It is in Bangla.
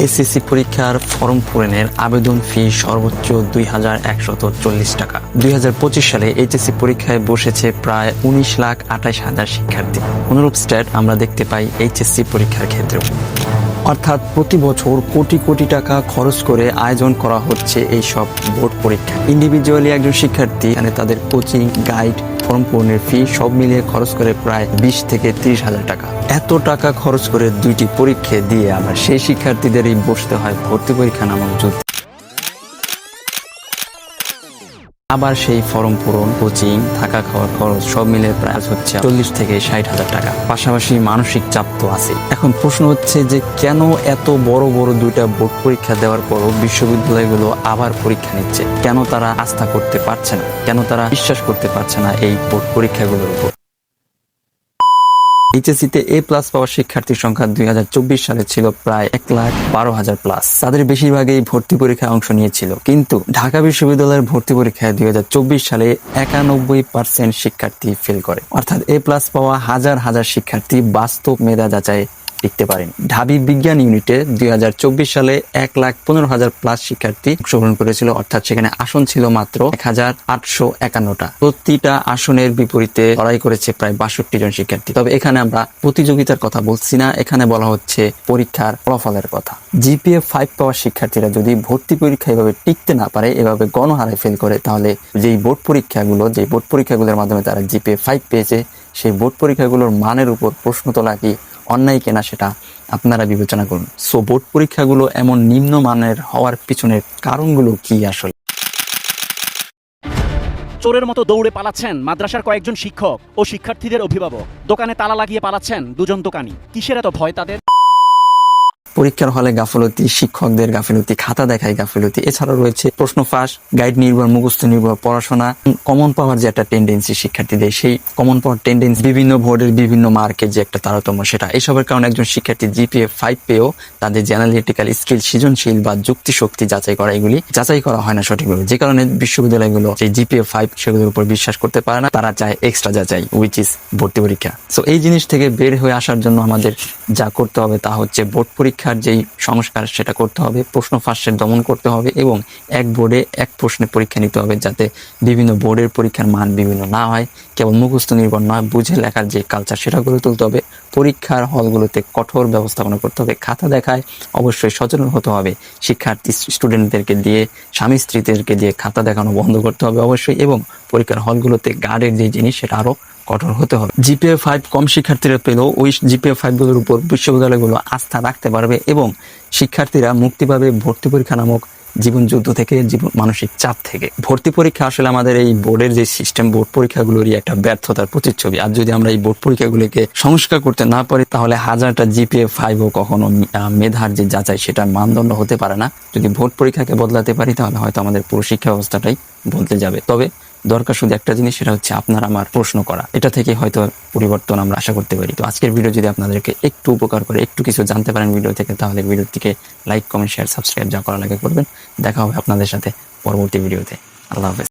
এসএসসি পরীক্ষার ফর্ম পূরণের আবেদন ফি সর্বোচ্চ 2140 টাকা। 2025 সালে এইচএসসি পরীক্ষায় বসেছে প্রায় 19,28,000 শিক্ষার্থী। অনুরূপ স্ট্যাট আমরা দেখতে পাই এইচএসসি পরীক্ষার ক্ষেত্রেও। অর্থাৎ প্রতি বছর কোটি কোটি টাকা খরচ করে আয়োজন করা হচ্ছে এই সব বোর্ড পরীক্ষা। ইন্ডিভিজুয়ালি একজন শিক্ষার্থী এখানে তাদের কোচিং, গাইড, ফর্ম পূরণের ফি সব মিলিয়ে খরচ করে প্রায় 20 থেকে 30,000 টাকা। এত টাকা খরচ করে দুইটি পরীক্ষা দিয়ে আমরা সেই শিক্ষার্থীদেরই বসতে হয় ভর্তি পরীক্ষা নামক যুদ্ধে। আবার সেই ফর্ম পূরণ, কোচিং, থাকা খাওয়ার খরচ সব মিলে প্রায় হচ্ছে 40 থেকে 60,000 টাকা। পাশাপাশি মানসিক চাপ তো আছে। এখন প্রশ্ন হচ্ছে যে কেন এত বড় বড় দুইটা বোর্ড পরীক্ষা দেওয়ার পরও বিশ্ববিদ্যালয়গুলো আবার পরীক্ষা নিচ্ছে? কেন তারা আস্থা করতে পারছে না? কেন তারা বিশ্বাস করতে পারছে না এই বোর্ড পরীক্ষাগুলোর উপর? এইচএসসিতে এ প্লাস পাওয়ার শিক্ষার্থীর সংখ্যা 2024 সালে ছিল প্রায় 1,12,000 প্লাস। তাদের বেশিরভাগই ভর্তি পরীক্ষায় অংশ নিয়েছিল। কিন্তু ঢাকা বিশ্ববিদ্যালয়ের ভর্তি পরীক্ষায় 2024 সালে 91% শিক্ষার্থী ফেল করে। অর্থাৎ এ প্লাস পাওয়া হাজার হাজার শিক্ষার্থী বাস্তব মেধা যাচাই টিকতে পারেনি। ঢাবি বিজ্ঞান ইউনিটে 2024 সালে 1,15,000 প্লাস শিক্ষার্থী অংশগ্রহণ করেছিল। অর্থাৎ সেখানে আসন ছিল মাত্র 1,851টা। প্রতিটা আসনের বিপরীতে লড়াই করেছে প্রায় 62 জন শিক্ষার্থী। তবে এখানে আমরা প্রতিযোগিতার কথা বলছি না, এখানে বলা হচ্ছে পরীক্ষার ফলাফলের কথা। জিপিএ 5 পাওয়া শিক্ষার্থীরা যদি ভর্তি পরীক্ষা এভাবে টিকতে না পারে, এভাবে গণহারে ফেল করে, তাহলে যেই বোর্ড পরীক্ষাগুলোর মাধ্যমে তারা জিপিএ 5 পেয়েছে, সেই বোর্ড পরীক্ষাগুলোর মানের উপর প্রশ্ন তোলা কি অন্যায় কিনা সেটা আপনারা বিবেচনা করুন। সো বোর্ড পরীক্ষাগুলো এমন নিম্নমানের হওয়ার পিছনের কারণগুলো কি আসলে? চোরের মতো দৌড়ে পালাচ্ছেন মাদ্রাসার কয়েকজন শিক্ষক ও শিক্ষার্থীদের অভিভাবক। দোকানে তালা লাগিয়ে পালাচ্ছেন দুজন দোকানি। কিসের এত ভয় তাদের? পরীক্ষার হলে গাফলতি, শিক্ষকদের গাফিলতি, খাতা দেখায় গাফিলতি, এছাড়াও রয়েছে প্রশ্ন ফাঁস, গাইড নির্ভর, মুখস্থ নির্ভর পড়াশোনা, কমন পাওয়ার যে একটা টেন্ডেন্সি শিক্ষার্থীদের, সেই কমন পাওয়ার টেন্ডেন্সি, বিভিন্ন বোর্ডের বিভিন্ন মার্কের যে একটা তারতম্য, সেটা এসবের কারণে একজন শিক্ষার্থী জিপিএ 5 পেয়েও তাদের অ্যানালিটিক্যাল স্কিল, সৃজনশীল বা যুক্তি শক্তি যাচাই করা, এগুলি যাচাই করা হয় না সঠিকভাবে। যে কারণে বিশ্ববিদ্যালয়গুলো যে জিপিএ 5 সেগুলোর উপর বিশ্বাস করতে পারে না। তারা চায় এক্সট্রা যাচাই, উইচ ইজ ভর্তি পরীক্ষা। সো এই জিনিস থেকে বের হয়ে আসার জন্য আমাদের যা করতে হবে তা হচ্ছে বোর্ড পরীক্ষার যেই সংস্কার সেটা করতে হবে, প্রশ্ন ফাঁসের দমন করতে হবে এবং এক বোর্ডে এক প্রশ্নে পরীক্ষা নিতে হবে, যাতে বিভিন্ন বোর্ডের পরীক্ষার মান বিভিন্ন না হয়, কেবল মুখস্থ নির্ভর নয়, বুঝে লেখার যে কালচার সেটা গড়ে তুলতে হবে। পরীক্ষার হলগুলোতে কঠোর ব্যবস্থাপনা করতে হবে। খাতা দেখায় অবশ্যই সচেতন হতে হবে। শিক্ষার্থী স্টুডেন্টদেরকে দিয়ে, স্বামী স্ত্রীদেরকে দিয়ে খাতা দেখানো বন্ধ করতে হবে অবশ্যই, এবং পরীক্ষার হলগুলোতে গার্ডের যে জিনিস সেটা আরো কঠোর হতে হবে। জিপিএ 5 কম শিক্ষার্থীরা পেলেও ওই জিপিএ 5 গুলোর উপর বিশ্ববিদ্যালয়গুলো আস্থা রাখতে পারবে এবং শিক্ষার্থীরা মুক্তি পাবে ভর্তি পরীক্ষা নামক জীবন যুদ্ধ থেকে, মানসিক চাপ থেকে। ভর্তি পরীক্ষা আসলে আমাদের এই বোর্ডের যে সিস্টেম, বোর্ড পরীক্ষাগুলোরই একটা ব্যর্থতার প্রতিচ্ছবি। আর যদি আমরা এই বোর্ড পরীক্ষাগুলোকে সংস্কার করতে না পারি, তাহলে হাজারটা জিপিএ 5ও কখনো মেধার যে যাচাই সেটার মানদণ্ড হতে পারে না। যদি ভোট পরীক্ষাকে বদলাতে পারি, তাহলে হয়তো আমাদের পুরো শিক্ষা ব্যবস্থাটাই বদলে যাবে। তবে দরকার শুধু একটা জিনিস, সেটা হচ্ছে আপনার আমার প্রশ্ন করা। এটা থেকে হয়তো পরিবর্তন আমরা আশা করতে পারি। তো আজকের ভিডিও যদি আপনাদেরকে একটু উপকার করে, একটু কিছু জানতে পারেন ভিডিও থেকে, তাহলে ভিডিওটিকে লাইক, কমেন্ট, শেয়ার, সাবস্ক্রাইব যা করা লাগে করবেন। দেখা হবে আপনাদের সাথে পরবর্তী ভিডিওতে। আল্লাহ হাফেজ।